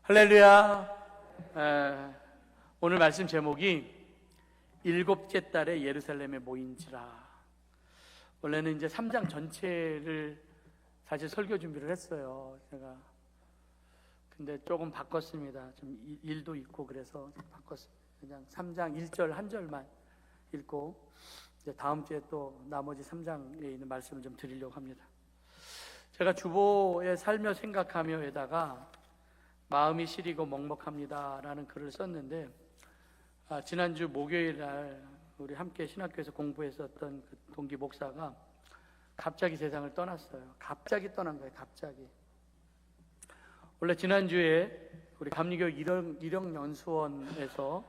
할렐루야. 오늘 말씀 제목이 일곱째 달에 예루살렘에 모인지라. 원래는 이제 3장 전체를 사실 설교 준비를 했어요, 제가. 근데 조금 바꿨습니다. 좀 일도 있고 그래서 바꿨습니다. 그냥 3장 1절 한 절만 읽고 이제 다음 주에 또 나머지 3장에 있는 말씀을 좀 드리려고 합니다. 제가 주보에 살며 생각하며에다가 마음이 시리고 먹먹합니다 라는 글을 썼는데, 지난주 목요일 날 우리 함께 신학교에서 공부했었던 그 동기 목사가 갑자기 세상을 떠났어요. 갑자기 떠난 거예요. 갑자기. 원래 지난주에 우리 감리교 일영연수원에서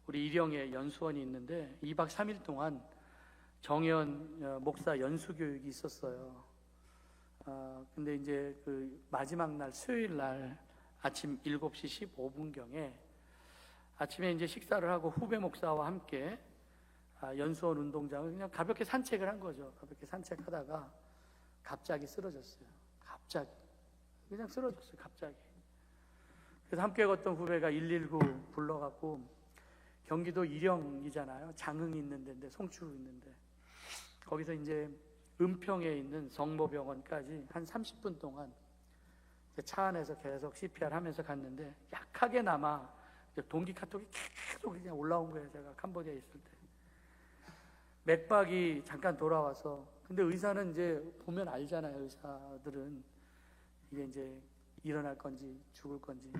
우리 일영에 연수원이 있는데 2박 3일 동안 정현 목사 연수교육이 있었어요. 근데 이제 그 마지막 날 수요일 날 아침 7시 15분경에 아침에 이제 식사를 하고 후배 목사와 함께 연수원 운동장을 그냥 가볍게 산책을 한 거죠. 가볍게 산책하다가 갑자기 쓰러졌어요. 갑자기 그냥 쓰러졌어요. 갑자기. 그래서 함께 걷던 후배가 119 불러갖고, 경기도 일영이잖아요. 장흥이 있는 데인데, 송추 있는데, 거기서 이제 은평에 있는 성모병원까지 한 30분 동안 차 안에서 계속 CPR 하면서 갔는데, 약하게나마 동기 카톡이 계속 그냥 올라온 거예요. 제가 캄보디아에 있을 때 맥박이 잠깐 돌아와서. 근데 의사는 이제 보면 알잖아요. 의사들은 이게 이제 일어날 건지 죽을 건지.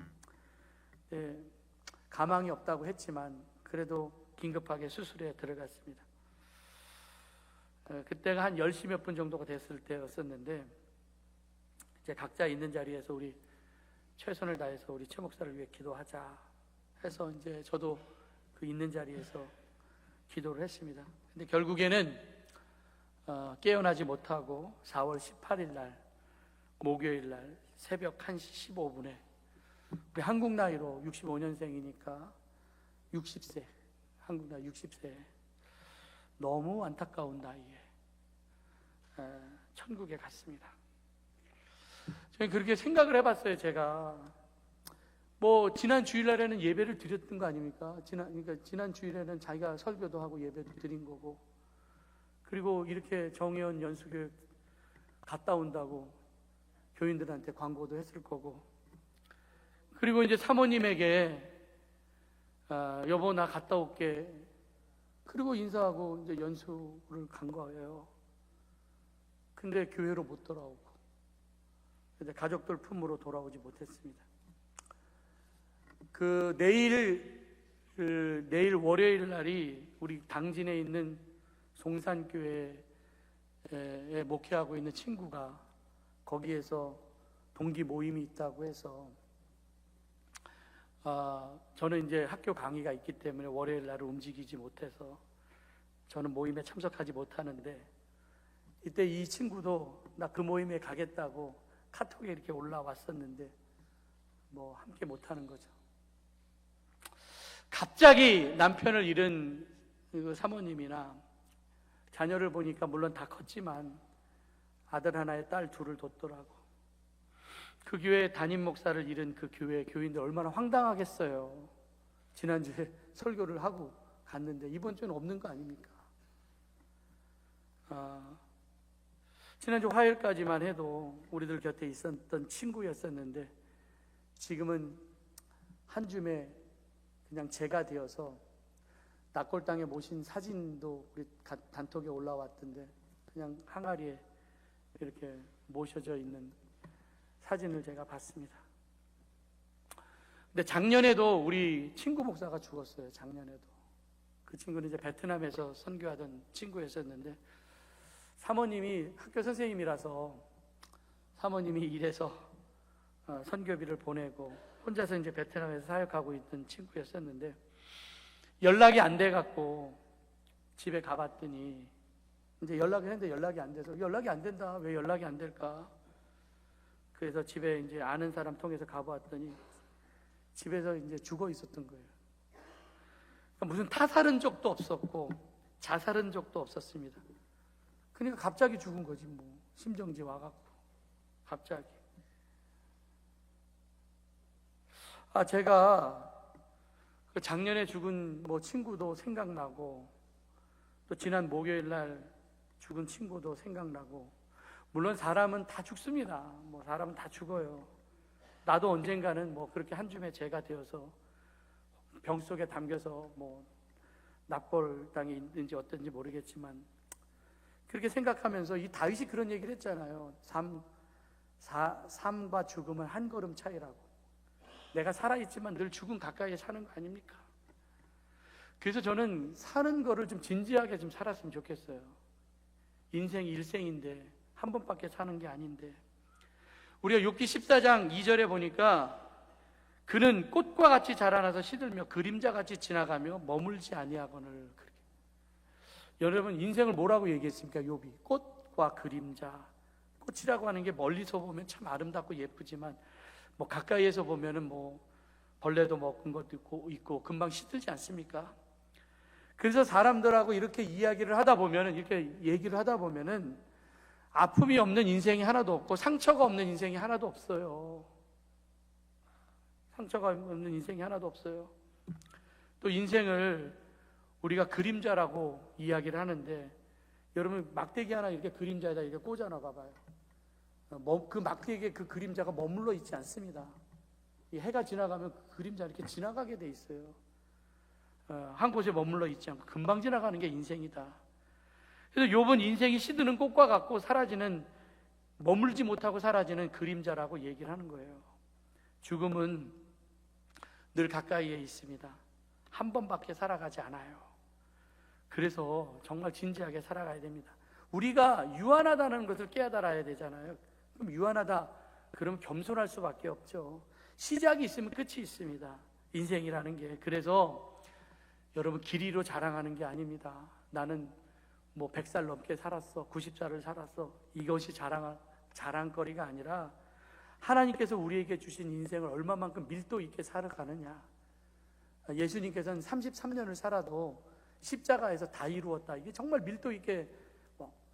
가망이 없다고 했지만 그래도 긴급하게 수술에 들어갔습니다. 그때가 한 10시 몇 분 정도가 됐을 때였었는데, 이제 각자 있는 자리에서 우리 최선을 다해서 우리 최 목사를 위해 기도하자 해서 이제 저도 그 있는 자리에서 기도를 했습니다. 근데 결국에는 깨어나지 못하고 4월 18일 날 목요일 날 새벽 1시 15분에 우리 한국 나이로 65년생이니까 60세, 한국 나이 60세, 너무 안타까운 나이에 천국에 갔습니다. 저는 그렇게 생각을 해봤어요. 제가 뭐 지난 주일날에는 예배를 드렸던 거 아닙니까? 지난 주일에는 자기가 설교도 하고 예배도 드린 거고, 그리고 이렇게 정의원 연수교육 갔다 온다고 교인들한테 광고도 했을 거고, 그리고 이제 사모님에게 여보 나 갔다 올게, 그리고 인사하고 이제 연수를 간 거예요. 근데 교회로 못 돌아오고, 근데 가족들 품으로 돌아오지 못했습니다. 내일 월요일 날이 우리 당진에 있는 송산교회에 목회하고 있는 친구가 거기에서 동기 모임이 있다고 해서, 저는 이제 학교 강의가 있기 때문에 월요일 날을 움직이지 못해서 저는 모임에 참석하지 못하는데, 이때 이 친구도 나 그 모임에 가겠다고 카톡에 이렇게 올라왔었는데 뭐 함께 못하는 거죠. 갑자기 남편을 잃은 그 사모님이나 자녀를 보니까 물론 다 컸지만 아들 하나에 딸 둘을 뒀더라고. 그 교회 담임 목사를 잃은 그 교회 교인들 얼마나 황당하겠어요. 지난주에 설교를 하고 갔는데 이번 주는 없는 거 아닙니까? 지난주 화요일까지만 해도 우리들 곁에 있었던 친구였었는데, 지금은 한 줌에 그냥 제가 되어서 낙골당에 모신 사진도 우리 단톡에 올라왔던데, 그냥 항아리에 이렇게 모셔져 있는 사진을 제가 봤습니다. 근데 작년에도 우리 친구 목사가 죽었어요. 작년에도. 그 친구는 이제 베트남에서 선교하던 친구였었는데, 사모님이 학교 선생님이라서 사모님이 일해서 선교비를 보내고 혼자서 이제 베트남에서 사역하고 있던 친구였었는데, 연락이 안 돼갖고 집에 가봤더니, 이제 연락을 했는데 연락이 안 돼서, 연락이 안 된다, 왜 연락이 안 될까? 그래서 집에 이제 아는 사람 통해서 가보았더니 집에서 이제 죽어 있었던 거예요. 그러니까 무슨 타살한 적도 없었고 자살한 적도 없었습니다. 그러니까 갑자기 죽은 거지 뭐. 심정지 와갖고 갑자기. 제가 그 작년에 죽은 친구도 생각나고, 또 지난 목요일 날 죽은 친구도 생각나고, 물론 사람은 다 죽습니다. 사람은 다 죽어요. 나도 언젠가는 그렇게 한 줌의 재가 되어서 병 속에 담겨서 납골 땅에 있는지 어떤지 모르겠지만, 그렇게 생각하면서 이 다윗이 그런 얘기를 했잖아요. 삶과 죽음은 한 걸음 차이라고. 내가 살아있지만 늘 죽음 가까이에 사는 거 아닙니까? 그래서 저는 사는 거를 좀 진지하게 좀 살았으면 좋겠어요. 인생이 일생인데 한 번밖에 사는 게 아닌데. 우리가 욥기 14장 2절에 보니까 그는 꽃과 같이 자라나서 시들며 그림자같이 지나가며 머물지 아니하거늘. 여러분, 인생을 뭐라고 얘기했습니까? 욥이 꽃과 그림자. 꽃이라고 하는 게 멀리서 보면 참 아름답고 예쁘지만 가까이에서 보면은 벌레도 먹은 것도 있고 금방 시들지 않습니까? 그래서 사람들하고 이렇게 이야기를 하다 보면은, 이렇게 얘기를 하다 보면은 아픔이 없는 인생이 하나도 없고 상처가 없는 인생이 하나도 없어요. 상처가 없는 인생이 하나도 없어요. 또 인생을 우리가 그림자라고 이야기를 하는데, 여러분 막대기 하나 이렇게 그림자에다 이렇게 꽂아놔 봐봐요. 그 막대기에 그 그림자가 머물러 있지 않습니다. 이 해가 지나가면 그 그림자 이렇게 지나가게 돼 있어요. 한 곳에 머물러 있지 않고 금방 지나가는 게 인생이다. 그래서 욥은 인생이 시드는 꽃과 같고 머물지 못하고 사라지는 그림자라고 얘기를 하는 거예요. 죽음은 늘 가까이에 있습니다. 한 번밖에 살아가지 않아요. 그래서 정말 진지하게 살아가야 됩니다. 우리가 유한하다는 것을 깨달아야 되잖아요. 그럼 유한하다, 그럼 겸손할 수밖에 없죠. 시작이 있으면 끝이 있습니다. 인생이라는 게. 그래서 여러분, 길이로 자랑하는 게 아닙니다. 나는 100살 넘게 살았어, 90살을 살았어, 이것이 자랑거리가 아니라 하나님께서 우리에게 주신 인생을 얼마만큼 밀도 있게 살아가느냐. 예수님께서는 33년을 살아도 십자가에서 다 이루었다. 이게 정말 밀도 있게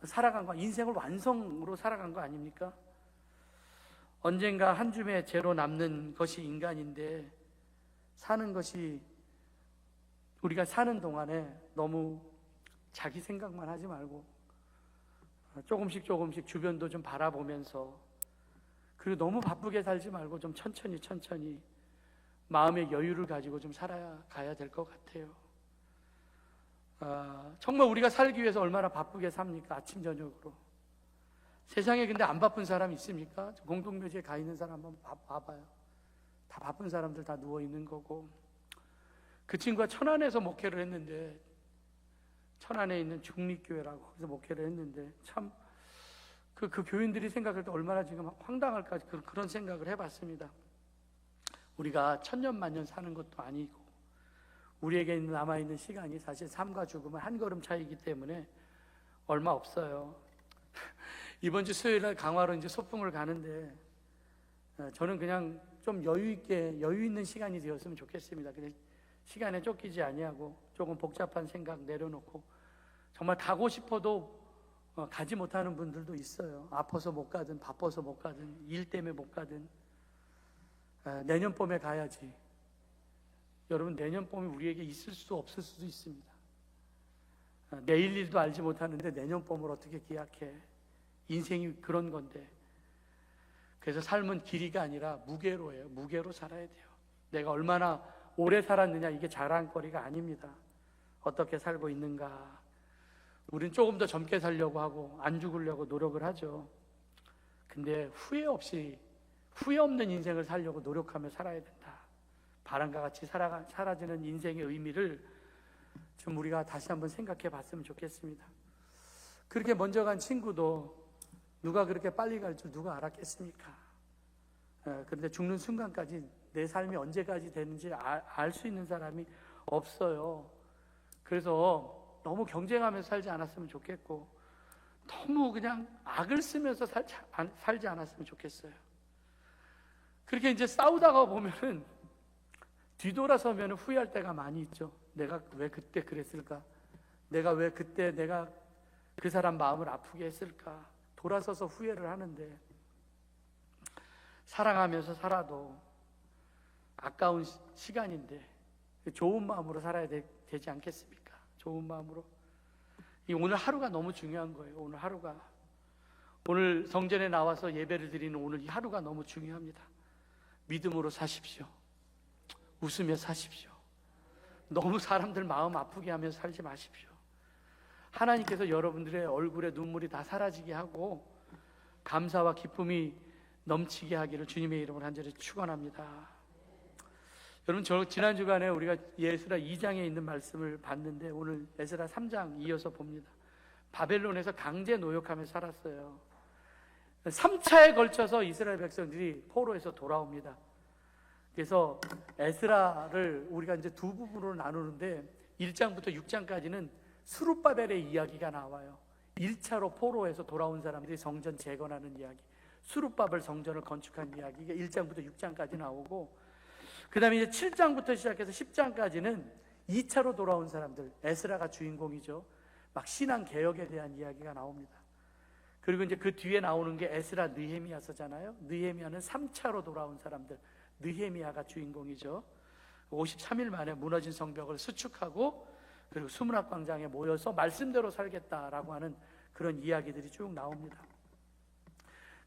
살아간 거, 인생을 완성으로 살아간 거 아닙니까? 언젠가 한 줌의 재로 남는 것이 인간인데, 우리가 사는 동안에 너무 자기 생각만 하지 말고 조금씩 주변도 좀 바라보면서, 그리고 너무 바쁘게 살지 말고 좀 천천히 마음의 여유를 가지고 좀 살아가야 될 것 같아요. 정말 우리가 살기 위해서 얼마나 바쁘게 삽니까? 아침 저녁으로. 세상에 근데 안 바쁜 사람 있습니까? 공동묘지에 가 있는 사람 한번 봐봐요. 다 바쁜 사람들 다 누워 있는 거고. 그 친구가 천안에서 목회를 했는데, 천안에 있는 중립교회라고 거기서 목회를 했는데, 참 그 교인들이 생각할 때 얼마나 지금 황당할까, 그런 생각을 해봤습니다. 우리가 천년만년 사는 것도 아니고, 우리에게 남아있는 시간이 사실 삶과 죽음은 한 걸음 차이기 때문에 얼마 없어요. 이번 주 수요일날 강화로 이제 소풍을 가는데, 저는 그냥 좀 여유 있는 시간이 되었으면 좋겠습니다. 그냥 시간에 쫓기지 아니하고 조금 복잡한 생각 내려놓고, 정말 가고 싶어도 가지 못하는 분들도 있어요. 아파서 못 가든 바빠서 못 가든 일 때문에 못 가든. 내년 봄에 가야지. 여러분, 내년 봄에 우리에게 있을 수도 없을 수도 있습니다. 내일 일도 알지 못하는데 내년 봄을 어떻게 기약해? 인생이 그런 건데. 그래서 삶은 길이가 아니라 무게로예요. 무게로 살아야 돼요. 내가 얼마나 오래 살았느냐, 이게 자랑거리가 아닙니다. 어떻게 살고 있는가. 우린 조금 더 젊게 살려고 하고 안 죽으려고 노력을 하죠. 근데 후회 없는 인생을 살려고 노력하며 살아야 된다. 바람과 같이 사라지는 인생의 의미를 좀 우리가 다시 한번 생각해 봤으면 좋겠습니다. 그렇게 먼저 간 친구도 누가 그렇게 빨리 갈 줄 누가 알았겠습니까? 그런데 죽는 순간까지 내 삶이 언제까지 되는지 알 수 있는 사람이 없어요. 그래서 너무 경쟁하면서 살지 않았으면 좋겠고, 너무 그냥 악을 쓰면서 살지 않았으면 좋겠어요. 그렇게 이제 싸우다가 보면은 뒤돌아서면 후회할 때가 많이 있죠. 내가 왜 그때 그랬을까? 내가 왜 그때 내가 그 사람 마음을 아프게 했을까? 돌아서서 후회를 하는데, 사랑하면서 살아도 아까운 시간인데 좋은 마음으로 살아야 되지 않겠습니까? 좋은 마음으로. 오늘 하루가 너무 중요한 거예요. 오늘 하루가. 오늘 성전에 나와서 예배를 드리는 오늘 이 하루가 너무 중요합니다. 믿음으로 사십시오. 웃으며 사십시오. 너무 사람들 마음 아프게 하면서 살지 마십시오. 하나님께서 여러분들의 얼굴에 눈물이 다 사라지게 하고 감사와 기쁨이 넘치게 하기를 주님의 이름으로 간절히 축원합니다. 여러분, 저 지난 주간에 우리가 에스라 2장에 있는 말씀을 봤는데 오늘 에스라 3장 이어서 봅니다. 바벨론에서 강제 노역하며 살았어요. 3차에 걸쳐서 이스라엘 백성들이 포로에서 돌아옵니다. 그래서 에스라를 우리가 이제 두 부분으로 나누는데 1장부터 6장까지는 스룹바벨의 이야기가 나와요. 1차로 포로에서 돌아온 사람들이 성전 재건하는 이야기, 스룹바벨 성전을 건축한 이야기가 1장부터 6장까지 나오고, 그 다음에 이제 7장부터 시작해서 10장까지는 2차로 돌아온 사람들, 에스라가 주인공이죠. 막 신앙 개혁에 대한 이야기가 나옵니다. 그리고 이제 그 뒤에 나오는 게 에스라 느헤미야서잖아요. 느헤미야는 3차로 돌아온 사람들, 느헤미야가 주인공이죠. 53일 만에 무너진 성벽을 수축하고 그리고 수문학광장에 모여서 말씀대로 살겠다라고 하는 그런 이야기들이 쭉 나옵니다.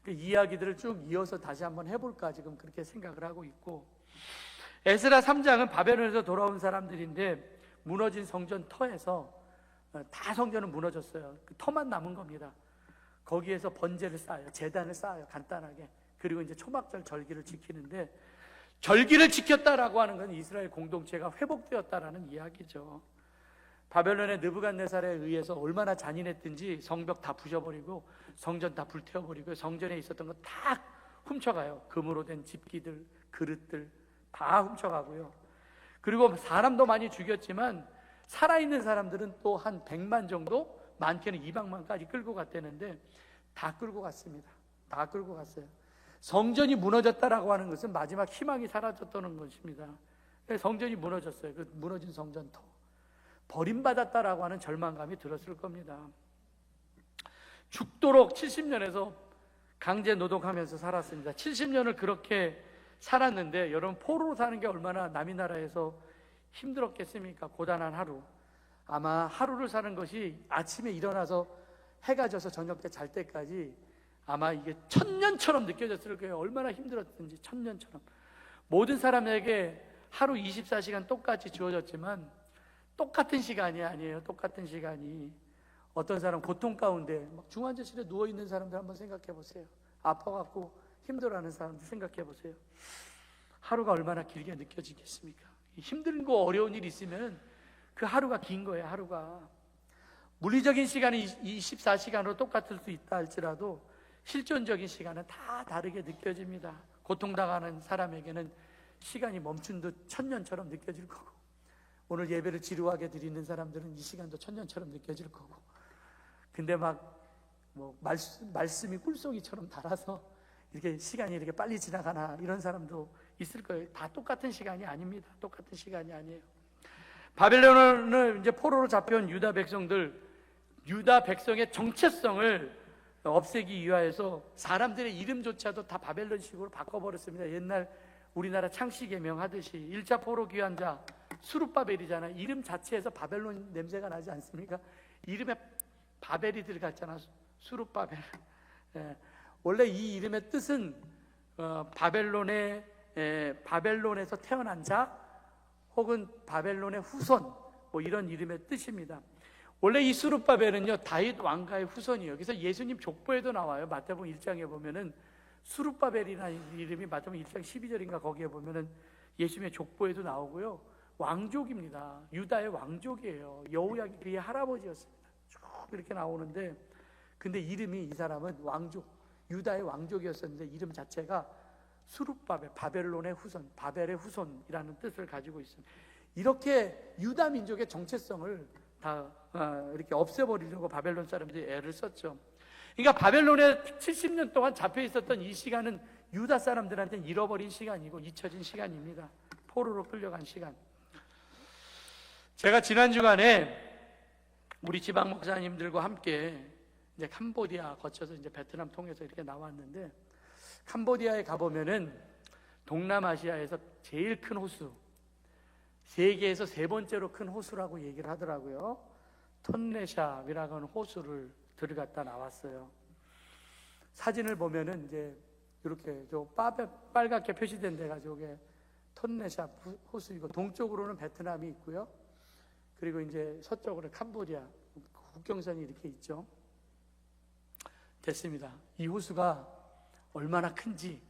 그 이야기들을 쭉 이어서 다시 한번 해볼까 지금 그렇게 생각을 하고 있고, 에스라 3장은 바벨론에서 돌아온 사람들인데 무너진 성전 터에서 다 성전은 무너졌어요. 그 터만 남은 겁니다. 거기에서 번제를 쌓아요. 제단을 쌓아요. 간단하게. 그리고 이제 초막절 절기를 지키는데, 절기를 지켰다라고 하는 건 이스라엘 공동체가 회복되었다라는 이야기죠. 바벨론의 느부갓네살에 의해서 얼마나 잔인했든지 성벽 다 부셔버리고 성전 다 불태워버리고 성전에 있었던 거 다 훔쳐가요. 금으로 된 집기들, 그릇들 다 훔쳐가고요. 그리고 사람도 많이 죽였지만 살아있는 사람들은 또 한 100만 정도, 많게는 200만까지 끌고 갔다는데 다 끌고 갔습니다. 다 끌고 갔어요. 성전이 무너졌다라고 하는 것은 마지막 희망이 사라졌다는 것입니다. 성전이 무너졌어요. 그 무너진 성전터, 버림받았다라고 하는 절망감이 들었을 겁니다. 죽도록 70년에서 강제 노동하면서 살았습니다. 70년을 그렇게 살았는데 여러분, 포로로 사는 게 얼마나 남의 나라에서 힘들었겠습니까? 고단한 하루. 아마 하루를 사는 것이 아침에 일어나서 해가 져서 저녁 때 잘 때까지 아마 이게 천년처럼 느껴졌을 거예요. 얼마나 힘들었든지 천년처럼. 모든 사람에게 하루 24시간 똑같이 주어졌지만 똑같은 시간이 아니에요. 똑같은 시간이. 어떤 사람 고통 가운데 막 중환자실에 누워있는 사람들 한번 생각해 보세요. 아파갖고 힘들어하는 사람들 생각해 보세요. 하루가 얼마나 길게 느껴지겠습니까? 힘든 거 어려운 일 있으면 그 하루가 긴 거예요. 하루가. 물리적인 시간이 24시간으로 똑같을 수 있다 할지라도 실존적인 시간은 다 다르게 느껴집니다. 고통당하는 사람에게는 시간이 멈춘 듯 천년처럼 느껴질 거고, 오늘 예배를 지루하게 드리는 사람들은 이 시간도 천년처럼 느껴질 거고, 근데 말씀이 꿀송이처럼 달아서 이렇게 시간이 이렇게 빨리 지나가나 이런 사람도 있을 거예요. 다 똑같은 시간이 아닙니다. 똑같은 시간이 아니에요. 바벨론을 이제 포로로 잡혀온 유다 백성들, 유다 백성의 정체성을 없애기 위하여서 사람들의 이름조차도 다 바벨론식으로 바꿔버렸습니다. 옛날 우리나라 창씨개명 하듯이 1차 포로 귀환 자 수룹바벨이잖아요. 이름 자체에서 바벨론 냄새가 나지 않습니까? 이름에 바벨이 들어갔잖아. 수룹바벨. 원래 이 이름의 뜻은 바벨론에서 태어난 자 혹은 바벨론의 후손, 이런 이름의 뜻입니다. 원래 이 수룹바벨은요, 다윗 왕가의 후손이에요. 그래서 예수님 족보에도 나와요. 마태복음 1장에 보면은 수룹바벨이라는 이름이 마태복음 1장 12절인가 거기에 보면은 예수님의 족보에도 나오고요. 왕족입니다. 유다의 왕족이에요. 여호야기 그의 할아버지였습니다. 쭉 이렇게 나오는데, 근데 이름이, 이 사람은 왕족, 유다의 왕족이었었는데 이름 자체가 수룹바벨, 바벨론의 후손, 바벨의 후손이라는 뜻을 가지고 있습니다. 이렇게 유다 민족의 정체성을 다 이렇게 없애버리려고 바벨론 사람들이 애를 썼죠. 그러니까 바벨론에 70년 동안 잡혀 있었던 이 시간은 유다 사람들한테는 잃어버린 시간이고 잊혀진 시간입니다. 포로로 끌려간 시간. 제가 지난 주간에 우리 지방 목사님들과 함께 이제 캄보디아 거쳐서 이제 베트남 통해서 이렇게 나왔는데, 캄보디아에 가보면은 동남아시아에서 제일 큰 호수, 세계에서 세 번째로 큰 호수라고 얘기를 하더라고요. 톤레샵이라고 하는 호수를 들어갔다 나왔어요. 사진을 보면은 이제 이렇게 빨갛게 표시된 데가 저게 톤레샵 호수이고, 동쪽으로는 베트남이 있고요. 그리고 이제 서쪽으로 캄보디아 국경선이 이렇게 있죠. 됐습니다. 이 호수가 얼마나 큰지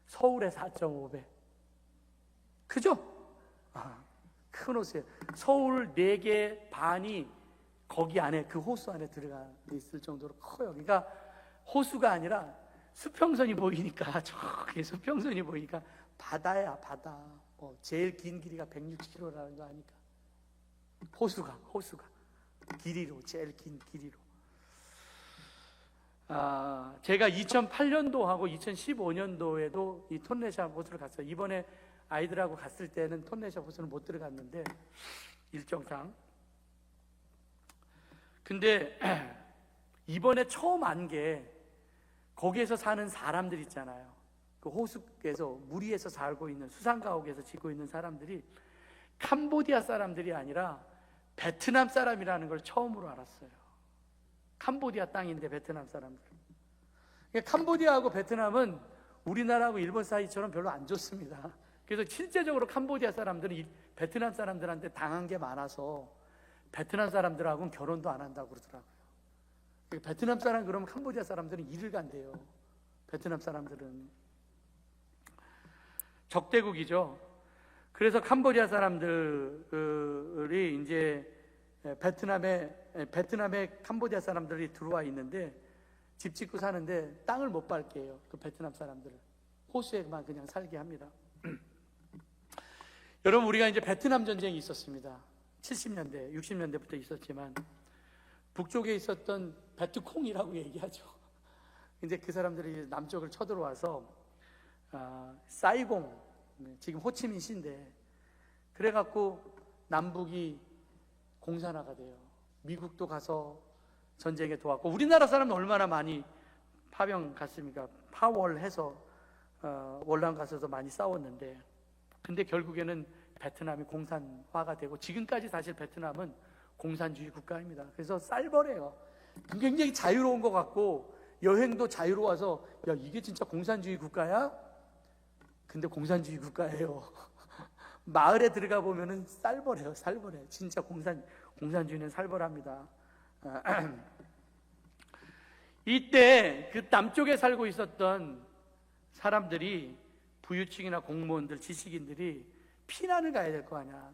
서울의 4.5배. 그죠? 큰 호수예요. 서울 4개 반이 거기 안에, 그 호수 안에 들어가 있을 정도로 커요. 그러니까 호수가 아니라 수평선이 보이니까, 저기 수평선이 보이니까 바다야, 바다. 제일 긴 길이가 160km라는 거 아니까. 호수가 길이로, 제일 긴 길이로. 제가 2008년도하고 2015년도에도 이 톤레샵 호수를 갔어요. 이번에 아이들하고 갔을 때는 톤레샵 호수는 못 들어갔는데, 일정상. 근데 이번에 처음 안 게, 거기에서 사는 사람들 있잖아요. 그 호수에서, 무리에서 살고 있는, 수상가옥에서 지고 있는 사람들이 캄보디아 사람들이 아니라 베트남 사람이라는 걸 처음으로 알았어요. 캄보디아 땅인데 베트남 사람들. 그러니까 캄보디아하고 베트남은 우리나라하고 일본 사이처럼 별로 안 좋습니다. 그래서 실제적으로 캄보디아 사람들은 베트남 사람들한테 당한 게 많아서 베트남 사람들하고는 결혼도 안 한다고 그러더라고요. 베트남 사람 그러면 캄보디아 사람들은 이를 간대요. 베트남 사람들은 적대국이죠. 그래서 캄보디아 사람들이 이제 베트남에 캄보디아 사람들이 들어와 있는데, 집 짓고 사는데 땅을 못 밟게 해요. 그 베트남 사람들을 호수에만 그냥 살게 합니다. 여러분, 우리가 이제 베트남 전쟁이 있었습니다. 70년대, 60년대부터 있었지만, 북쪽에 있었던 베트콩이라고 얘기하죠. 이제 그 사람들이 남쪽을 쳐들어와서 사이공, 지금 호치민시인데, 그래갖고 남북이 공산화가 돼요. 미국도 가서 전쟁에 도왔고, 우리나라 사람은 얼마나 많이 파병 갔습니까? 파월해서 월남 가서도 많이 싸웠는데, 근데 결국에는 베트남이 공산화가 되고, 지금까지 사실 베트남은 공산주의 국가입니다. 그래서 쌀벌해요. 굉장히 자유로운 것 같고, 여행도 자유로워서, 야, 이게 진짜 공산주의 국가야? 근데 공산주의 국가예요. 마을에 들어가 보면은 쌀벌해요. 쌀벌해. 진짜 공산주의는 살벌합니다. 이때 그 남쪽에 살고 있었던 사람들이, 부유층이나 공무원들, 지식인들이 피난을 가야 될 거 아니야.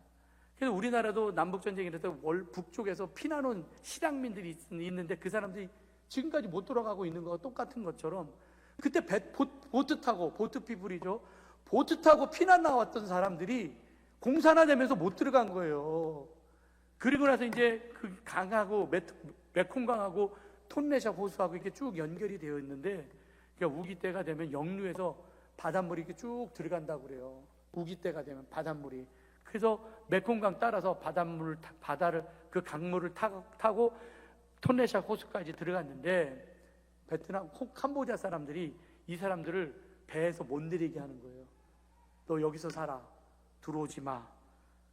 그래서 우리나라도 남북전쟁이라서 북쪽에서 피난 온 실향민들이 있는데, 그 사람들이 지금까지 못 돌아가고 있는 거와 똑같은 것처럼, 그때 보트 타고, 보트피플이죠. 보트 타고 피난 나왔던 사람들이 공산화되면서 못 들어간 거예요. 그리고 나서 이제 그 강하고 메콩강하고 톤레샵 호수하고 이렇게 쭉 연결이 되어 있는데, 그러니까 우기 때가 되면 영류에서 바닷물이 이렇게 쭉 들어간다고 그래요. 우기 때가 되면 바닷물이. 그래서 메콩강 따라서 바다를 그 강물을 타고 톤레샵 호수까지 들어갔는데, 베트남, 캄보디아 사람들이 이 사람들을 배에서 못 내리게 하는 거예요. 너 여기서 살아. 들어오지 마.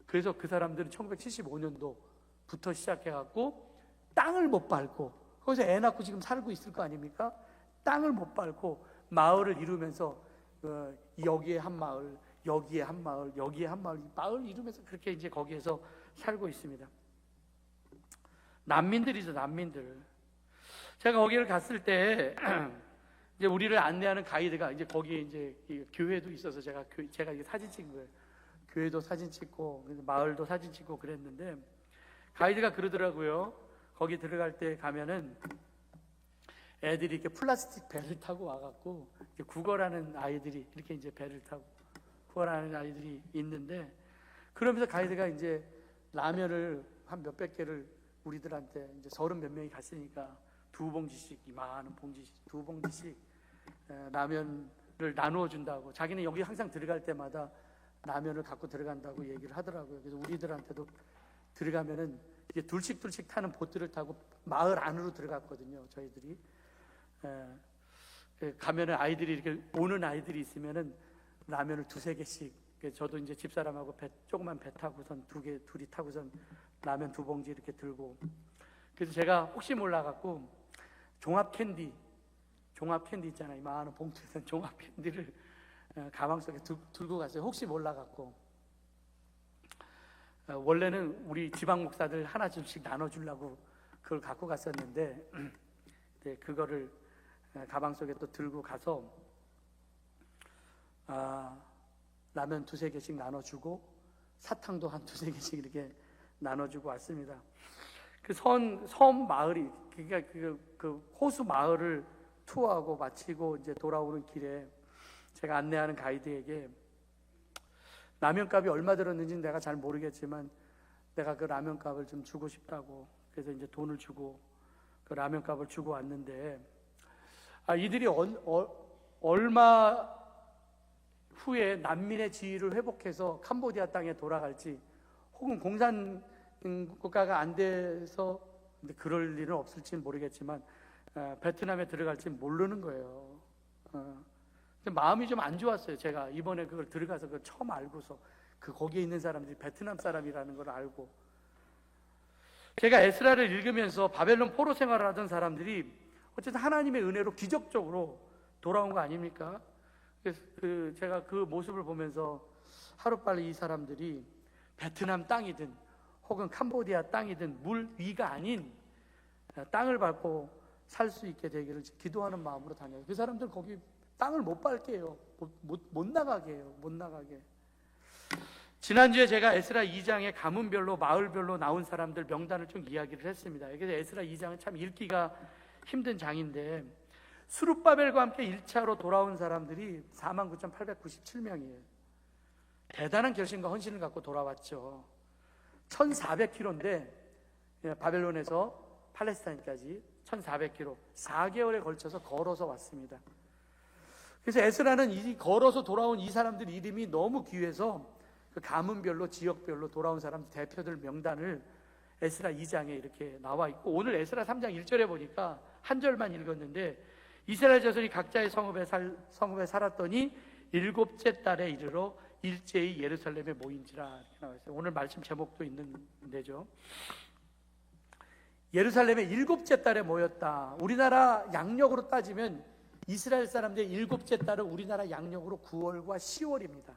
그래서 그 사람들은 1975년도부터 시작해갖고 땅을 못 밟고, 거기서 애 낳고 지금 살고 있을 거 아닙니까? 땅을 못 밟고 마을을 이루면서 여기에 한 마을, 여기에 한 마을, 여기에 한 마을, 마을 이루면서 그렇게 이제 거기에서 살고 있습니다. 난민들이죠, 난민들. 제가 거기를 갔을 때 이제 우리를 안내하는 가이드가 이제 거기에 이제 교회도 있어서 제가 이게 사진 찍은 거예요. 교회도 사진 찍고 마을도 사진 찍고 그랬는데, 가이드가 그러더라고요. 거기 들어갈 때 가면은 애들이 이렇게 플라스틱 배를 타고 와갖고, 국어라는 아이들이 이렇게 이제 배를 타고 국어라는 아이들이 있는데, 그러면서 가이드가 이제 라면을 한 몇백 개를 우리들한테 이제 30 몇 명이 갔으니까 2봉지씩, 이만한 봉지씩, 2봉지씩 라면을 나누어 준다고, 자기는 여기 항상 들어갈 때마다 라면을 갖고 들어간다고 얘기를 하더라고요. 그래서 우리들한테도 들어가면은 이제 둘씩 타는 보트를 타고 마을 안으로 들어갔거든요. 저희들이 가면은 아이들이 이렇게 오는 아이들이 있으면은 라면을 두세 개씩, 저도 이제 집사람하고 조그만 배 타고선 둘이 타고선 라면 2봉지 이렇게 들고, 그래서 제가 혹시 몰라갖고 종합 캔디 있잖아요. 이만한 봉투에 든 종합 캔디를 가방 속에 들고 갔어요. 혹시 몰라갖고. 원래는 우리 지방 목사들 하나씩 나눠주려고 그걸 갖고 갔었는데, 네, 그거를 가방 속에 또 들고 가서 라면 2-3개씩 나눠주고 사탕도 한 2-3개씩 이렇게 나눠주고 왔습니다. 그 섬 마을이, 그러니까 그 호수 마을을 투어하고 마치고 이제 돌아오는 길에 제가 안내하는 가이드에게 라면값이 얼마 들었는지는 내가 잘 모르겠지만 내가 그 라면값을 좀 주고 싶다고, 그래서 이제 돈을 주고 그 라면값을 주고 왔는데, 이들이 얼마 후에 난민의 지위를 회복해서 캄보디아 땅에 돌아갈지, 혹은 공산 국가가 안 돼서, 근데 그럴 일은 없을지는 모르겠지만 베트남에 들어갈지 모르는 거예요. 마음이 좀 안 좋았어요. 제가 이번에 그걸 들어가서 그걸 처음 알고서 거기에 있는 사람들이 베트남 사람이라는 걸 알고, 제가 에스라를 읽으면서 바벨론 포로 생활을 하던 사람들이 어쨌든 하나님의 은혜로 기적적으로 돌아온 거 아닙니까? 그래서 제가 그 모습을 보면서 하루빨리 이 사람들이 베트남 땅이든 혹은 캄보디아 땅이든 물 위가 아닌 땅을 밟고 살 수 있게 되기를 기도하는 마음으로 다녀요. 그 사람들 거기 땅을 못 밟게 해요. 못 나가게 해요. 못 나가게. 지난주에 제가 에스라 2장에 가문별로 마을별로 나온 사람들 명단을 좀 이야기를 했습니다. 그래서 에스라 2장은 참 읽기가 힘든 장인데, 스룹바벨과 함께 1차로 돌아온 사람들이 49,897명이에요. 대단한 결심과 헌신을 갖고 돌아왔죠. 1400km인데 바벨론에서 팔레스타인까지 1400km, 4개월에 걸쳐서 걸어서 왔습니다. 그래서 에스라는 이 걸어서 돌아온 이 사람들 이름이 너무 귀해서 그 가문별로 지역별로 돌아온 사람 대표들 명단을 에스라 2장에 이렇게 나와 있고, 오늘 에스라 3장 1절에 보니까 한 절만 읽었는데, 이스라엘 자손이 각자의 성읍에 살았더니 7째 달에 이르러 일제히 예루살렘에 모인지라, 이렇게 나와 있어요. 오늘 말씀 제목도 있는 데죠. 예루살렘에 7째 달에 모였다. 우리나라 양력으로 따지면 이스라엘 사람들의 7째 달은 우리나라 양력으로 9월과 10월입니다.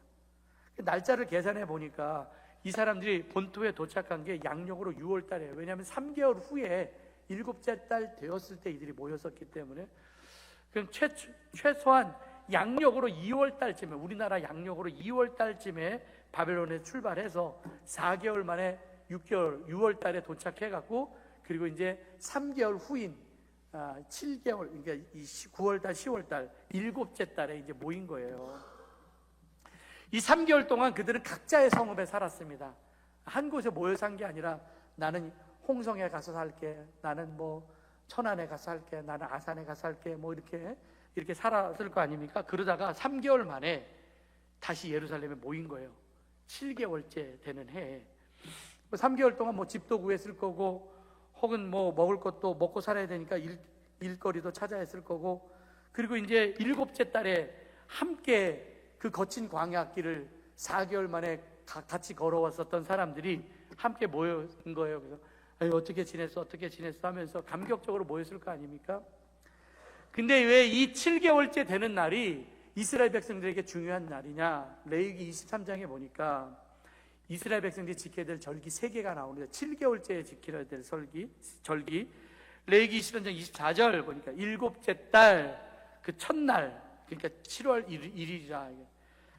날짜를 계산해 보니까 이 사람들이 본토에 도착한 게 양력으로 6월 달이에요. 왜냐하면 3개월 후에 7째 달 되었을 때 이들이 모였었기 때문에, 그럼 최소한 양력으로 2월 달쯤에, 우리나라 양력으로 2월 달쯤에 바벨론에 출발해서 4개월 만에 6월 달에 도착해 갖고, 그리고 이제 3개월 후인 7개월, 그러니까 9월 달, 10월 달, 7째 달에 이제 모인 거예요. 이 3개월 동안 그들은 각자의 성읍에 살았습니다. 한 곳에 모여 산 게 아니라, 나는 홍성에 가서 살게, 나는 뭐 천안에 가서 살게, 나는 아산에 가서 살게, 뭐 이렇게 살았을 거 아닙니까? 그러다가 3개월 만에 다시 예루살렘에 모인 거예요. 7개월째 되는 해에. 3개월 동안 뭐 집도 구했을 거고, 혹은 뭐 먹을 것도 먹고 살아야 되니까 일거리도 찾아야 했을 거고, 그리고 이제 7째 달에 함께 그 거친 광야길을 4개월 만에 같이 걸어왔었던 사람들이 함께 모인 거예요. 그래서 어떻게 지냈어 하면서 감격적으로 모였을 거 아닙니까? 근데 왜 이 7개월째 되는 날이 이스라엘 백성들에게 중요한 날이냐? 레위기 23장에 보니까 이스라엘 백성들이 지켜야 될 절기 3개가 나오는데, 7개월째에 지켜야 될 절기, 레위기 23장 24절 보니까 7째 달 그 첫날, 그러니까 7월 1일이라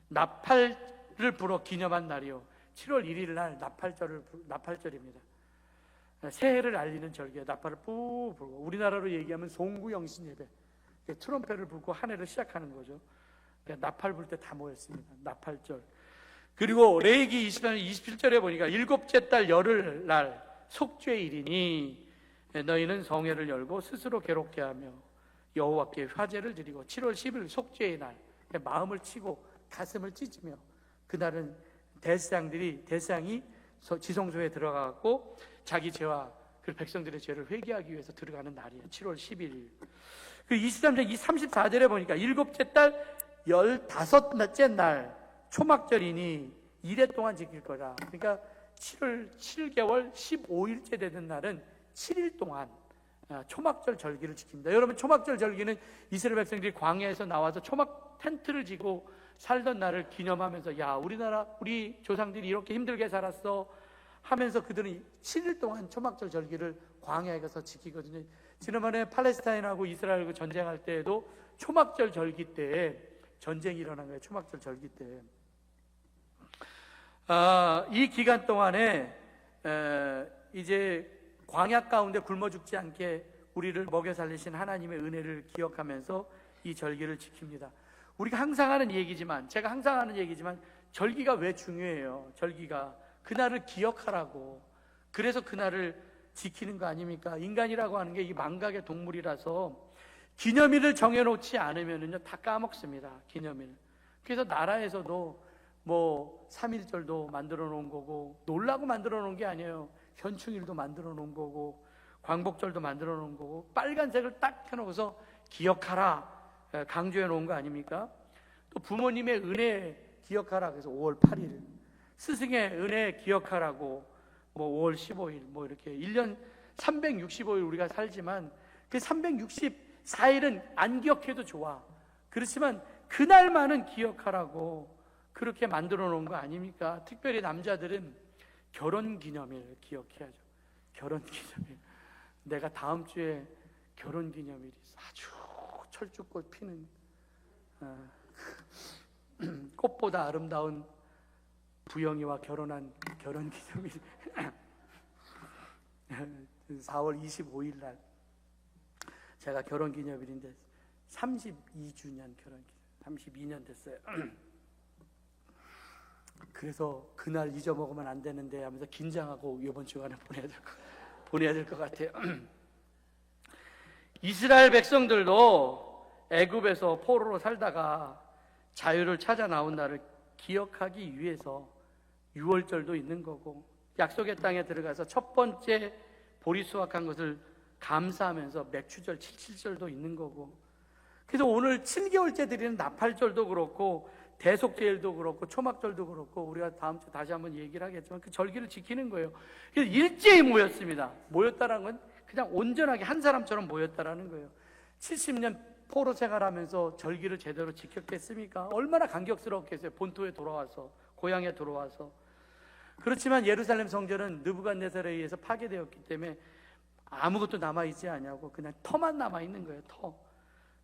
나팔을 불어 기념한 날이요. 7월 1일 날 나팔절입니다. 새해를 알리는 절기에 나팔을 푹 불고, 우리나라로 얘기하면 송구영신 예배, 트럼펫을 불고 한 해를 시작하는 거죠. 나팔 불 때 다 모였습니다. 나팔절. 그리고 레위기 20장 27절에 보니까 7째 달 열흘 날 속죄일이니 너희는 성회를 열고 스스로 괴롭게 하며 여호와께 화제를 드리고, 7월 10일 속죄의 날, 마음을 치고 가슴을 찢으며, 그날은 대상이 지성소에 들어가고 자기 죄와 그 백성들의 죄를 회개하기 위해서 들어가는 날이에요. 7월 11일. 그 23장 34절에 보니까 7째 달 15째 날 초막절이니 이래 동안 지킬 거라. 그러니까 7개월 15일째 되는 날은 7일 동안 초막절 절기를 지킵니다. 여러분, 초막절 절기는 이스라엘 백성들이 광야에서 나와서 초막 텐트를 지고 살던 날을 기념하면서, 야, 우리나라 우리 조상들이 이렇게 힘들게 살았어 하면서 그들은 7일 동안 초막절 절기를 광야에 가서 지키거든요. 지난번에 팔레스타인하고 이스라엘 전쟁할 때에도 초막절 절기 때에 전쟁이 일어난 거예요. 초막절 절기 때. 이 기간 동안에 이제 광야 가운데 굶어 죽지 않게 우리를 먹여 살리신 하나님의 은혜를 기억하면서 이 절기를 지킵니다. 우리가 항상 하는 얘기지만, 제가 항상 하는 얘기지만, 절기가 왜 중요해요? 절기가 그날을 기억하라고. 그래서 그날을 지키는 거 아닙니까? 인간이라고 하는 게 이 망각의 동물이라서 기념일을 정해놓지 않으면은요 다 까먹습니다. 기념일. 그래서 나라에서도 뭐 3.1절도 만들어 놓은 거고, 놀라고 만들어 놓은 게 아니에요. 현충일도 만들어 놓은 거고, 광복절도 만들어 놓은 거고, 빨간색을 딱 해놓고서 기억하라 강조해 놓은 거 아닙니까? 또 부모님의 은혜 기억하라 그래서 5월 8일, 스승의 은혜 기억하라고 뭐 5월 15일, 뭐 이렇게 1년 365일 우리가 살지만 그 364일은 안 기억해도 좋아. 그렇지만 그날만은 기억하라고 그렇게 만들어 놓은 거 아닙니까? 특별히 남자들은 결혼기념일 기억해야죠. 결혼기념일. 내가 다음 주에 결혼기념일이 아주 철쭉꽃 피는 꽃보다 아름다운 부영이와 결혼한 결혼기념일 4월 25일 날 제가 결혼기념일인데 32주년 결혼기념일, 32년 됐어요. 그래서 그날 잊어먹으면 안 되는데 하면서 긴장하고 이번 주간에 보내야 될 것 같아요. 이스라엘 백성들도 애굽에서 포로로 살다가 자유를 찾아 나온 날을 기억하기 위해서 유월절도 있는 거고, 약속의 땅에 들어가서 첫 번째 보리 수확한 것을 감사하면서 맥추절 77절도 있는 거고, 그래서 오늘 7개월째 드리는 나팔절도 그렇고 대속제일도 그렇고 초막절도 그렇고 우리가 다음 주 다시 한번 얘기를 하겠지만 그 절기를 지키는 거예요. 그래서 일제히 모였습니다. 모였다는 건 그냥 온전하게 한 사람처럼 모였다라는 거예요. 70년 포로 생활하면서 절기를 제대로 지켰겠습니까? 얼마나 감격스럽겠어요. 본토에 돌아와서, 고향에 돌아와서. 그렇지만 예루살렘 성전은 느부갓네살에 의해서 파괴되었기 때문에 아무것도 남아있지 않냐고 그냥 터만 남아있는 거예요. 터.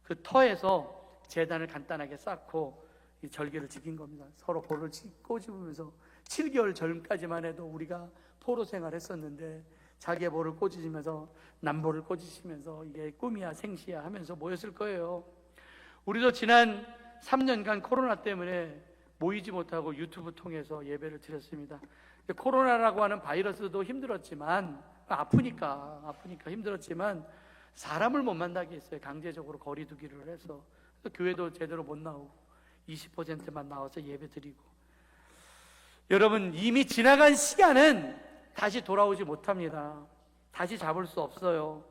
그 터에서 제단을 간단하게 쌓고 이 절기를 지킨 겁니다. 서로 볼을 꼬집으면서 7개월 전까지만 해도 우리가 포로 생활했었는데 자기의 볼을 꼬집으면서 남볼을 꼬집으면서 이게 꿈이야 생시야 하면서 모였을 거예요. 우리도 지난 3년간 코로나 때문에 모이지 못하고 유튜브 통해서 예배를 드렸습니다. 코로나라고 하는 바이러스도 힘들었지만 아프니까 힘들었지만 사람을 못 만나게 했어요. 강제적으로 거리 두기를 해서. 교회도 제대로 못 나오고 20%만 나와서 예배 드리고. 여러분, 이미 지나간 시간은 다시 돌아오지 못합니다. 다시 잡을 수 없어요.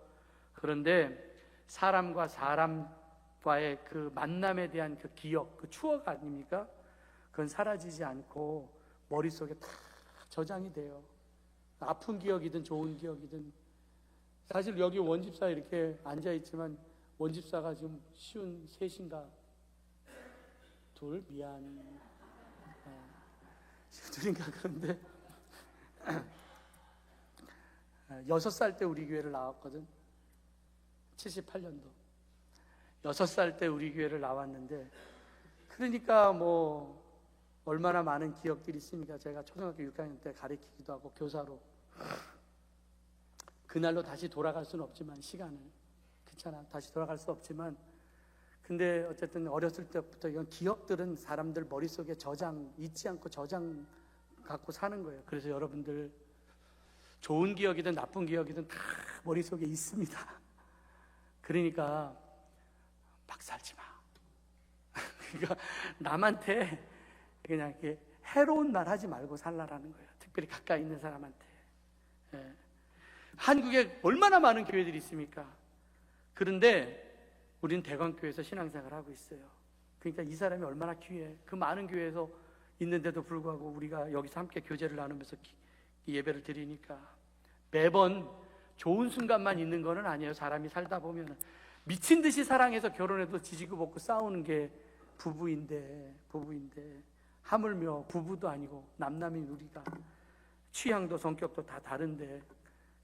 그런데 사람과 사람과의 그 만남에 대한 그 기억, 그 추억 아닙니까? 그건 사라지지 않고 머릿속에 다 저장이 돼요. 아픈 기억이든 좋은 기억이든. 사실 여기 원집사 이렇게 앉아있지만 원집사가 지금 쉬운 셋인가 둘 미안 둘인가 그런데 6살 때 우리 교회를 나왔거든. 78년도 6살 때 우리 교회를 나왔는데, 그러니까 뭐 얼마나 많은 기억들이 있습니까? 제가 초등학교 6학년 때 가르치기도 하고 교사로. 그날로 다시 돌아갈 수는 없지만 시간을, 그렇잖아, 다시 돌아갈 수 없지만, 근데 어쨌든 어렸을 때부터 이런 기억들은 사람들 머릿속에 잊지 않고 저장 갖고 사는 거예요. 그래서 여러분들 좋은 기억이든 나쁜 기억이든 다 머릿속에 있습니다. 그러니까 막 살지 마. 그러니까 남한테 그냥 이렇게 해로운 말 하지 말고 살라라는 거예요. 특별히 가까이 있는 사람한테. 예. 한국에 얼마나 많은 교회들이 있습니까? 그런데 우리는 대광교회에서 신앙생활을 하고 있어요. 그러니까 이 사람이 얼마나 귀해. 그 많은 교회에서 있는데도 불구하고 우리가 여기서 함께 교제를 나누면서 예배를 드리니까. 매번 좋은 순간만 있는 거는 아니에요. 사람이 살다 보면 미친 듯이 사랑해서 결혼해도 지지고 볶고 싸우는 게 부부인데 하물며 부부도 아니고 남남인 우리가 취향도 성격도 다 다른데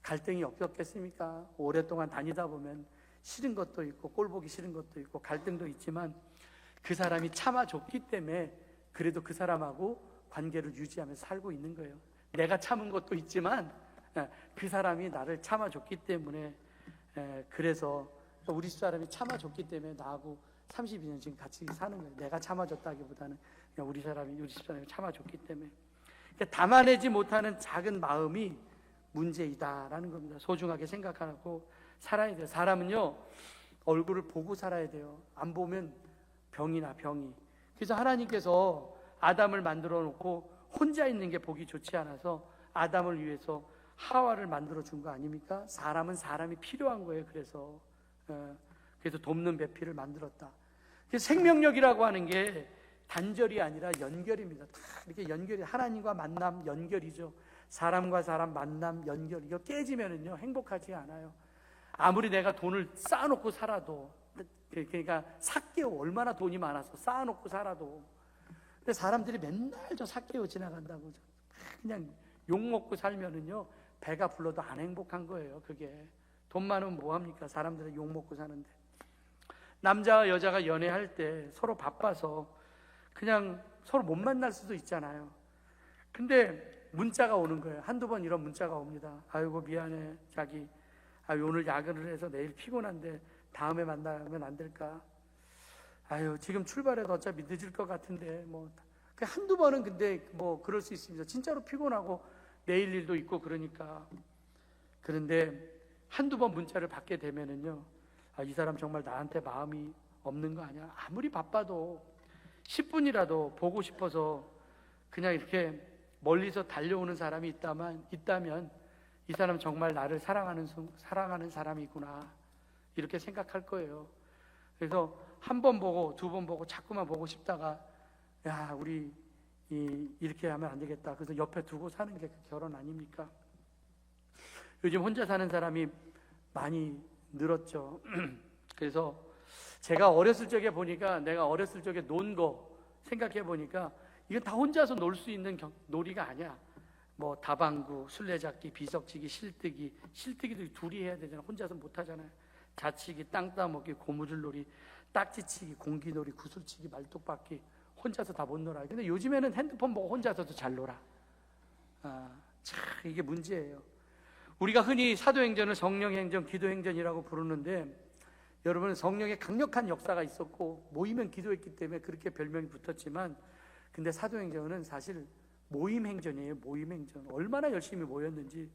갈등이 없었겠습니까? 오랫동안 다니다 보면 싫은 것도 있고 꼴보기 싫은 것도 있고 갈등도 있지만 그 사람이 참아줬기 때문에 그래도 그 사람하고 관계를 유지하면서 살고 있는 거예요. 내가 참은 것도 있지만 그 사람이 나를 참아줬기 때문에, 그래서 우리 집사람이 참아줬기 때문에 나하고 32년 지금 같이 사는 거예요. 내가 참아줬다기보다는 그냥 우리 집사람이 참아줬기 때문에. 그러니까 담아내지 못하는 작은 마음이 문제이다라는 겁니다. 소중하게 생각하고 살아야 돼요. 사람은요, 얼굴을 보고 살아야 돼요. 안 보면 병이. 그래서 하나님께서 아담을 만들어 놓고 혼자 있는 게 보기 좋지 않아서 아담을 위해서 하와를 만들어 준 거 아닙니까? 사람은 사람이 필요한 거예요. 그래서 돕는 배필을 만들었다. 생명력이라고 하는 게 단절이 아니라 연결입니다. 다 이렇게 연결이, 하나님과 만남 연결이죠. 사람과 사람 만남 연결, 이거 깨지면은요 행복하지 않아요. 아무리 내가 돈을 쌓아놓고 살아도, 그러니까 삭개오, 얼마나 돈이 많아서 쌓아놓고 살아도, 근데 사람들이 맨날 저 삭개오 지나간다고 그냥 욕 먹고 살면은요 배가 불러도 안 행복한 거예요. 그게 돈 많으면 뭐합니까? 사람들은 욕 먹고 사는데. 남자와 여자가 연애할 때 서로 바빠서 그냥 서로 못 만날 수도 있잖아요. 근데 문자가 오는 거예요. 한두 번 이런 문자가 옵니다. 아이고 미안해 자기, 오늘 야근을 해서 내일 피곤한데 다음에 만나면 안 될까? 지금 출발해도 어차피 늦을 것 같은데. 뭐 한두 번은 근데 뭐 그럴 수 있습니다. 진짜로 피곤하고 내일 일도 있고 그러니까. 그런데 한두 번 문자를 받게 되면은요, 이 사람 정말 나한테 마음이 없는 거 아니야? 아무리 바빠도 10분이라도 보고 싶어서 그냥 이렇게 멀리서 달려오는 사람이 있다면 이 사람 정말 나를 사랑하는 사람이구나, 이렇게 생각할 거예요. 그래서 한 번 보고 두 번 보고 자꾸만 보고 싶다가 우리 이렇게 하면 안 되겠다. 그래서 옆에 두고 사는 게 결혼 아닙니까? 요즘 혼자 사는 사람이 많이 늘었죠. 그래서 제가 어렸을 적에 보니까, 내가 어렸을 적에 논 거 생각해 보니까 이건 다 혼자서 놀 수 있는 놀이가 아니야. 뭐 다방구, 술래잡기, 비석치기, 실뜨기도 둘이 해야 되잖아. 혼자서 못 하잖아요. 자치기, 땅 따먹기, 고무줄놀이, 딱지치기, 공기놀이, 구슬치기, 말뚝박기, 혼자서 다 못 놀아요. 근데 요즘에는 핸드폰 보고 혼자서도 잘 놀아. 참 이게 문제예요. 우리가 흔히 사도행전을 성령행전, 기도행전이라고 부르는데, 여러분 성령의 강력한 역사가 있었고 모이면 기도했기 때문에 그렇게 별명이 붙었지만, 근데 사도행전은 사실 모임행전이에요. 모임행전. 얼마나 열심히 모였는지.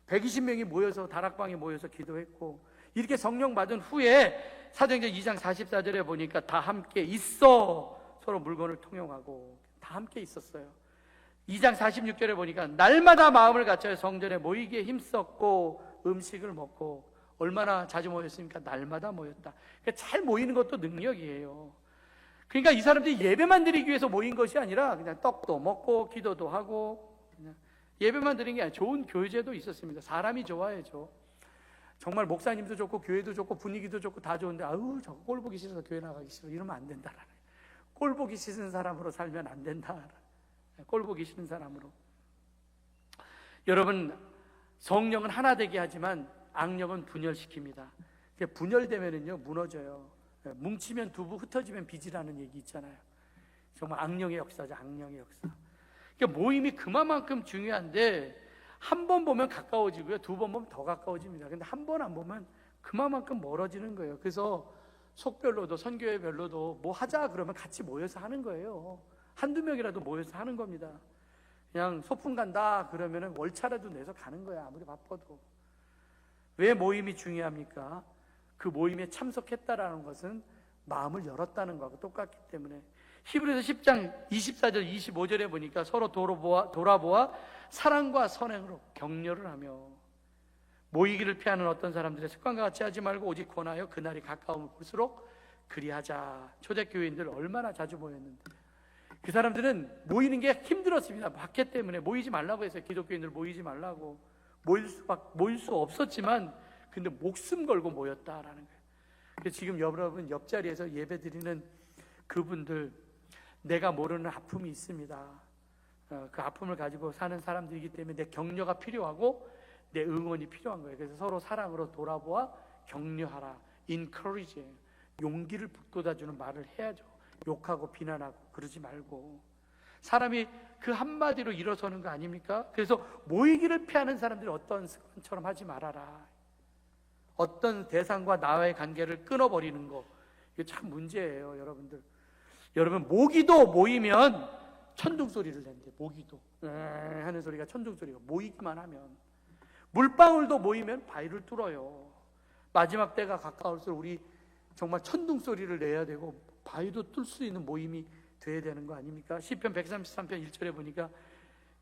120명이 모여서 다락방에 모여서 기도했고, 이렇게 성령 받은 후에 사도행전 2장 44절에 보니까 다 함께 있어 서로 물건을 통용하고 다 함께 있었어요. 2장 46절에 보니까 날마다 마음을 갖춰 성전에 모이기에 힘썼고 음식을 먹고. 얼마나 자주 모였습니까? 날마다 모였다. 그러니까 잘 모이는 것도 능력이에요. 그러니까 이 사람들이 예배만 드리기 위해서 모인 것이 아니라 그냥 떡도 먹고 기도도 하고, 그냥 예배만 드린 게 아니라 좋은 교제도 있었습니다. 사람이 좋아야죠. 정말 목사님도 좋고 교회도 좋고 분위기도 좋고 다 좋은데 저 꼴 보기 싫어서 교회 나가기 싫어, 이러면 안 된다라는, 꼴 보기 싫은 사람으로 살면 안 된다. 꼴 보기 싫은 사람으로. 여러분, 성령은 하나 되게 하지만 악령은 분열시킵니다. 분열되면은요 무너져요. 뭉치면 두부, 흩어지면 빚이라는 얘기 있잖아요. 정말 악령의 역사죠. 악령의 역사. 그러니까 모임이 그만큼 중요한데, 한 번 보면 가까워지고요, 두 번 보면 더 가까워집니다. 근데 한 번 안 보면 그만큼 멀어지는 거예요. 그래서 속별로도 선교회별로도 뭐 하자 그러면 같이 모여서 하는 거예요. 한두 명이라도 모여서 하는 겁니다. 그냥 소풍 간다 그러면은 월차라도 내서 가는 거야. 아무리 바빠도. 왜 모임이 중요합니까? 그 모임에 참석했다라는 것은 마음을 열었다는 거하고 똑같기 때문에. 히브리서 10장 24절 25절에 보니까 서로 돌아보아 사랑과 선행으로 격려를 하며, 모이기를 피하는 어떤 사람들의 습관과 같이 하지 말고 오직 권하여 그날이 가까우면 볼수록 그리하자. 초대교인들 얼마나 자주 모였는데, 그 사람들은 모이는 게 힘들었습니다. 박해 때문에 모이지 말라고 해서, 기독교인들 모이지 말라고, 모일 수 없었지만 근데 목숨 걸고 모였다라는 거예요. 그래서 지금 여러분 옆자리에서 예배드리는 그분들, 내가 모르는 아픔이 있습니다. 그 아픔을 가지고 사는 사람들이기 때문에 내 격려가 필요하고 내 응원이 필요한 거예요. 그래서 서로 사랑으로 돌아보아 격려하라, encourage, 용기를 북돋아주는 말을 해야죠. 욕하고 비난하고 그러지 말고, 사람이 그 한마디로 일어서는 거 아닙니까? 그래서 모이기를 피하는 사람들이 어떤 습관처럼 하지 말아라. 어떤 대상과 나와의 관계를 끊어버리는 거, 이게 참 문제예요. 여러분 모기도 모이면 천둥소리를 낸대. 모기도 하는 소리가 천둥소리가, 모이기만 하면. 물방울도 모이면 바위를 뚫어요. 마지막 때가 가까울수록 우리 정말 천둥소리를 내야 되고 바위도 뚫을 수 있는 모임이 돼야 되는 거 아닙니까? 시편 133편 1절에 보니까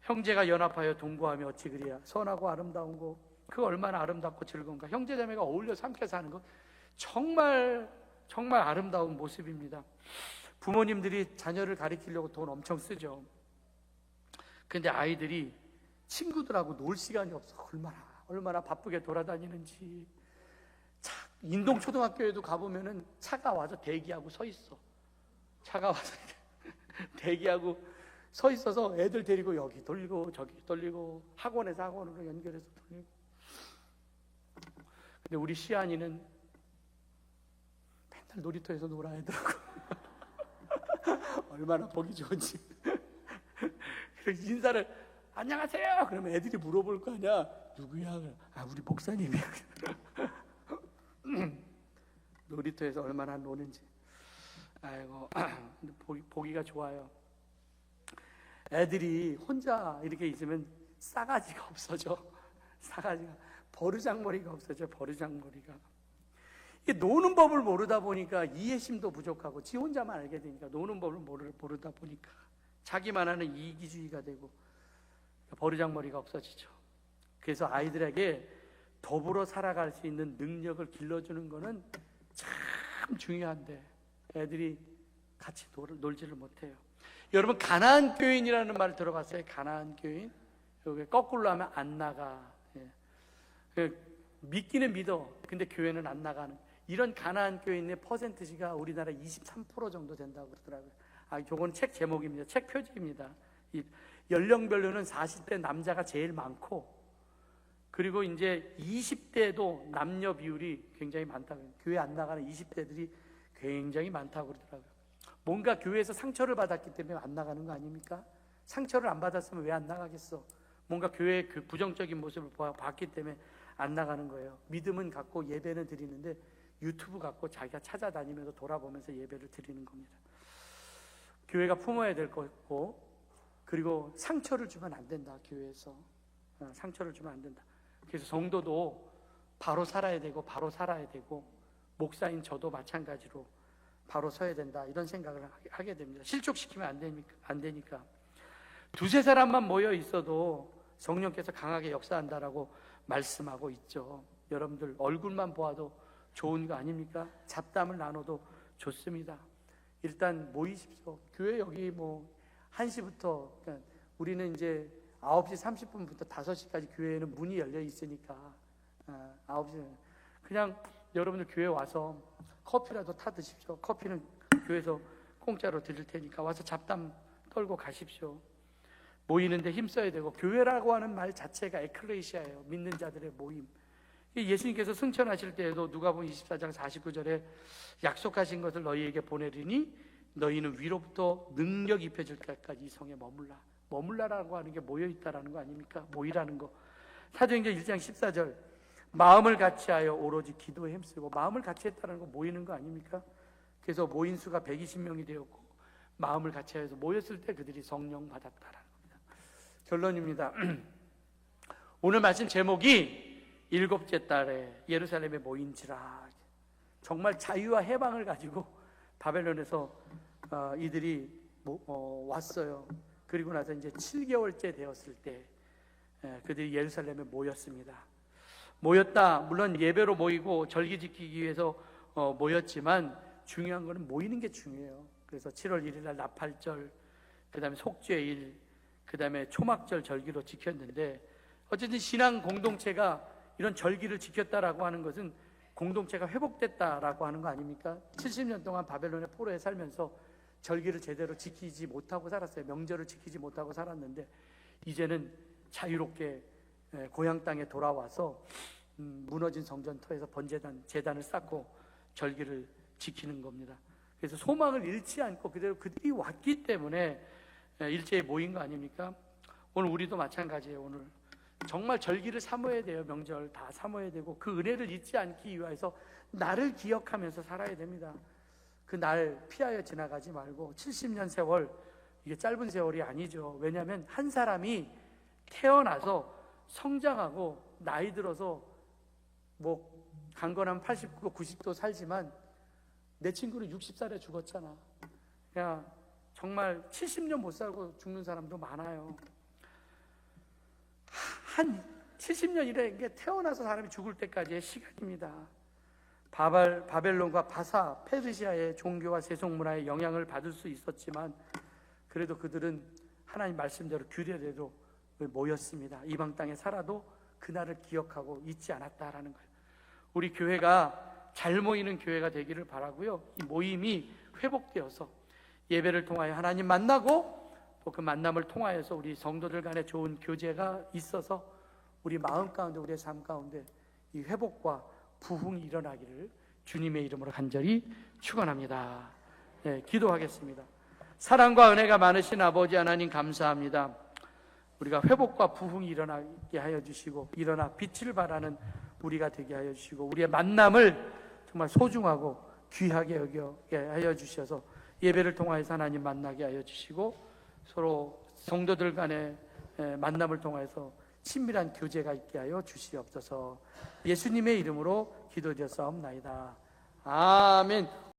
형제가 연합하여 동거하며 어찌 그리야. 선하고 아름다운 거, 그 얼마나 아름답고 즐거운가. 형제자매가 어울려서 함께 사는 거 정말 아름다운 모습입니다. 부모님들이 자녀를 가리키려고 돈 엄청 쓰죠. 근데 아이들이 친구들하고 놀 시간이 없어. 얼마나 바쁘게 돌아다니는지. 인동초등학교에도 가보면은 차가 와서 대기하고 서 있어. 차가 와서 대기하고 서 있어서 애들 데리고 여기 돌리고 저기 돌리고, 학원에서 학원으로 연결해서 돌리고. 근데 우리 시안이는 맨날 놀이터에서 놀아, 애들하고. 얼마나 보기 좋은지. 그래서 인사를 안녕하세요 그러면 애들이 물어볼 거 아니야. 누구야? 우리 목사님이야. 놀이터에서 얼마나 노는지. 아이고, 보기가 좋아요. 애들이 혼자 이렇게 있으면 싸가지가 없어져. 버르장머리가 없어져. 버르장머리가. 이게 노는 법을 모르다 보니까 이해심도 부족하고, 지 혼자만 알게 되니까, 노는 법을 모르다 보니까 자기만 하는 이기주의가 되고 버르장머리가 없어지죠. 그래서 아이들에게 더불어 살아갈 수 있는 능력을 길러주는 것은 참 중요한데 애들이 같이 놀지를 못해요. 여러분, 가나안 교인이라는 말 들어봤어요? 가나안 교인? 여기 거꾸로 하면 안 나가. 믿기는 믿어. 근데 교회는 안 나가는, 이런 가나안 교인의 퍼센티지가 우리나라 23% 정도 된다고 그러더라고요. 요건 책 제목입니다. 책 표지입니다. 이 연령별로는 40대 남자가 제일 많고, 그리고 이제 20대도 남녀 비율이 굉장히 많다고, 교회 안 나가는 20대들이 굉장히 많다고 그러더라고요. 뭔가 교회에서 상처를 받았기 때문에 안 나가는 거 아닙니까? 상처를 안 받았으면 왜 안 나가겠어? 뭔가 교회의 그 부정적인 모습을 봤기 때문에 안 나가는 거예요. 믿음은 갖고 예배는 드리는데 유튜브 갖고 자기가 찾아다니면서 돌아보면서 예배를 드리는 겁니다. 교회가 품어야 될 거고, 그리고 상처를 주면 안 된다. 교회에서 상처를 주면 안 된다. 그래서 성도도 바로 살아야 되고, 목사인 저도 마찬가지로 바로 서야 된다, 이런 생각을 하게 됩니다. 실족시키면 안 되니까. 두세 사람만 모여 있어도 성령께서 강하게 역사한다라고 말씀하고 있죠. 여러분들 얼굴만 보아도 좋은 거 아닙니까? 잡담을 나눠도 좋습니다. 일단 모이십시오. 교회 여기 1시부터, 그러니까 우리는 이제 9시 30분부터 5시까지 교회에는 문이 열려 있으니까 9시 그냥 여러분들 교회 와서 커피라도 타 드십시오. 커피는 교회에서 공짜로 드릴 테니까 와서 잡담 떨고 가십시오. 모이는데 힘써야 되고, 교회라고 하는 말 자체가 에클레시아예요. 믿는 자들의 모임. 예수님께서 승천하실 때에도 누가복음 24장 49절에 약속하신 것을 너희에게 보내리니 너희는 위로부터 능력 입혀질 때까지 이 성에 머물라라고 하는 게 모여있다라는 거 아닙니까? 모이라는 거. 사도행전 1장 14절 마음을 같이하여 오로지 기도에 힘쓰고, 마음을 같이 했다는 거 모이는 거 아닙니까? 그래서 모인 수가 120명이 되었고, 마음을 같이하여서 모였을 때 그들이 성령 받았다라는 겁니다. 결론입니다. 오늘 말씀 제목이 일곱째 달에 예루살렘에 모인지라. 정말 자유와 해방을 가지고 바벨론에서 이들이 왔어요. 그리고 나서 이제 7개월째 되었을 때 그들이 예루살렘에 모였습니다. 모였다. 물론 예배로 모이고 절기 지키기 위해서 모였지만 중요한 거는 모이는 게 중요해요. 그래서 7월 1일 날 나팔절, 그 다음에 속죄일, 그 다음에 초막절 절기로 지켰는데, 어쨌든 신앙 공동체가 이런 절기를 지켰다라고 하는 것은 공동체가 회복됐다라고 하는 거 아닙니까? 70년 동안 바벨론의 포로에 살면서 절기를 제대로 지키지 못하고 살았어요. 명절을 지키지 못하고 살았는데, 이제는 자유롭게 고향 땅에 돌아와서 무너진 성전터에서 번제단, 제단을 쌓고 절기를 지키는 겁니다. 그래서 소망을 잃지 않고 그대로 그들이 왔기 때문에 일제에 모인 거 아닙니까? 오늘 우리도 마찬가지예요. 오늘 정말 절기를 사모해야 돼요. 명절 다 사모해야 되고, 그 은혜를 잊지 않기 위해서 나를 기억하면서 살아야 됩니다. 그 날 피하여 지나가지 말고, 70년 세월, 이게 짧은 세월이 아니죠. 왜냐하면 한 사람이 태어나서 성장하고 나이 들어서 뭐 강건하면 80도 90도 살지만 내 친구는 60살에 죽었잖아. 그냥 정말 70년 못 살고 죽는 사람도 많아요. 한 70년이라는 게 태어나서 사람이 죽을 때까지의 시간입니다. 바벨론과 바사, 페르시아의 종교와 세속문화에 영향을 받을 수 있었지만, 그래도 그들은 하나님 말씀대로 규례대로 모였습니다. 이방 땅에 살아도 그날을 기억하고 잊지 않았다라는 거예요. 우리 교회가 잘 모이는 교회가 되기를 바라고요. 이 모임이 회복되어서 예배를 통하여 하나님 만나고, 또 그 만남을 통하여서 우리 성도들 간에 좋은 교제가 있어서 우리 마음 가운데, 우리의 삶 가운데 이 회복과 부흥이 일어나기를 주님의 이름으로 간절히 축원합니다. 네, 기도하겠습니다. 사랑과 은혜가 많으신 아버지 하나님, 감사합니다. 우리가 회복과 부흥이 일어나게 하여 주시고, 일어나 빛을 발하는 우리가 되게 하여 주시고, 우리의 만남을 정말 소중하고 귀하게 여기게 하여 주셔서 예배를 통하여서 하나님 만나게 하여 주시고, 서로 성도들 간의 만남을 통해서 친밀한 교제가 있게 하여 주시옵소서. 예수님의 이름으로 기도드렸사옵나이다. 아멘.